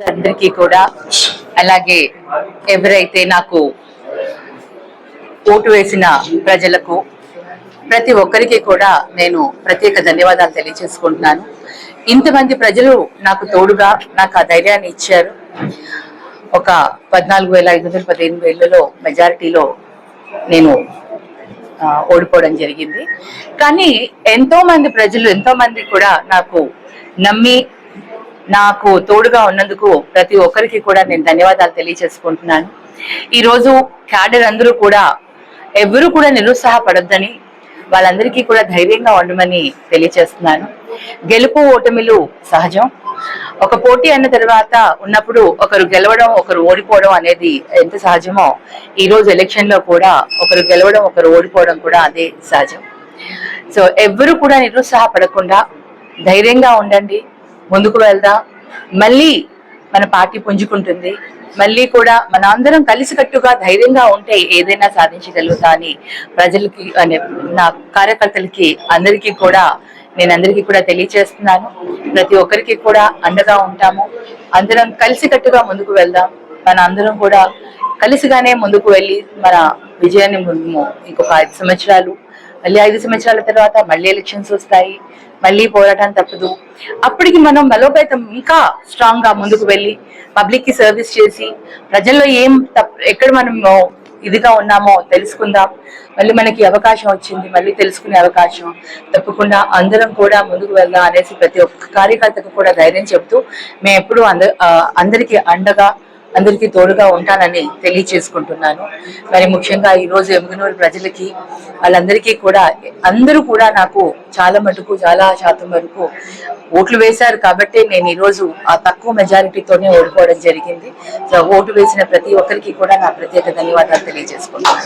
అందరికీ కూడా అలాగే ఎవరైతే నాకు ఓటు వేసిన ప్రజలకు ప్రతి ఒక్కరికి కూడా నేను ప్రత్యేక ధన్యవాదాలు తెలియజేసుకుంటున్నాను. ఇంతమంది ప్రజలు నాకు తోడుగా నాకు ఆ ధైర్యాన్ని ఇచ్చారు. ఒక 14,518 మెజారిటీలో నేను ఓడిపోవడం జరిగింది. కానీ ఎంతో మంది ప్రజలు ఎంతో మంది కూడా నాకు నమ్మి నాకు తోడుగా ఉన్నందుకు ప్రతి ఒక్కరికి కూడా నేను ధన్యవాదాలు తెలియజేసుకుంటున్నాను. ఈరోజు క్యాడర్ అందరూ కూడా ఎవరు కూడా నిరుత్సాహపడొద్దని వాళ్ళందరికీ కూడా ధైర్యంగా ఉండమని తెలియజేస్తున్నాను. గెలుపు ఓటమిలు సహజం. ఒక పోటీ అన్న తర్వాత ఉన్నప్పుడు ఒకరు గెలవడం ఒకరు ఓడిపోవడం అనేది ఎంత సహజమో ఈ రోజు ఎలక్షన్ లో కూడా ఒకరు గెలవడం ఒకరు ఓడిపోవడం కూడా అదే సహజం. సో ఎవరు కూడా నిరుత్సాహపడకుండా ధైర్యంగా ఉండండి, ముందుకు వెళ్దాం. మళ్ళీ మన పార్టీ పుంజుకుంటుంది. మళ్ళీ కూడా మన అందరం కలిసికట్టుగా ధైర్యంగా ఉంటే ఏదైనా సాధించగలుగుతా అని ప్రజలకి నా కార్యకర్తలకి అందరికీ కూడా తెలియజేస్తున్నాను. ప్రతి ఒక్కరికి కూడా అండగా ఉంటాము. అందరం కలిసికట్టుగా ముందుకు వెళ్దాం. మన అందరం కూడా కలిసిగానే ముందుకు వెళ్ళి మన విజయాన్ని ఇంకొక 5 సంవత్సరాలు మళ్ళీ 5 సంవత్సరాల తర్వాత మళ్ళీ ఎలక్షన్స్ వస్తాయి. మళ్ళీ పోరాటం తప్పదు. అప్పటికి మనం బలోపేతం ఇంకా స్ట్రాంగ్ గా ముందుకు వెళ్ళి పబ్లిక్ కి సర్వీస్ చేసి ప్రజల్లో ఎక్కడ మనం ఇదిగా ఉన్నామో తెలుసుకుందాం. మళ్ళీ మనకి అవకాశం వచ్చింది, మళ్ళీ తెలుసుకునే అవకాశం తప్పకుండా అందరం కూడా ముందుకు వెళ్దాం అనేసి ప్రతి ఒక్క కార్యకర్తకు కూడా ధైర్యం చెప్తూ మేము ఎప్పుడు అందరికీ అండగా అందరికీ తోడుగా ఉంటానని తెలియజేసుకుంటున్నాను. మరి ముఖ్యంగా ఈ రోజు ఎమ్మిగనూరు ప్రజలకి వాళ్ళందరికీ కూడా అందరూ కూడా నాకు చాలా శాతం వరకు ఓట్లు వేశారు కాబట్టి నేను ఈ రోజు ఆ తక్కువ మెజారిటీతోనే ఓడిపోవడం జరిగింది. సో ఓటు వేసిన ప్రతి ఒక్కరికి కూడా నా ప్రత్యేక ధన్యవాదాలు తెలియజేసుకుంటున్నాను.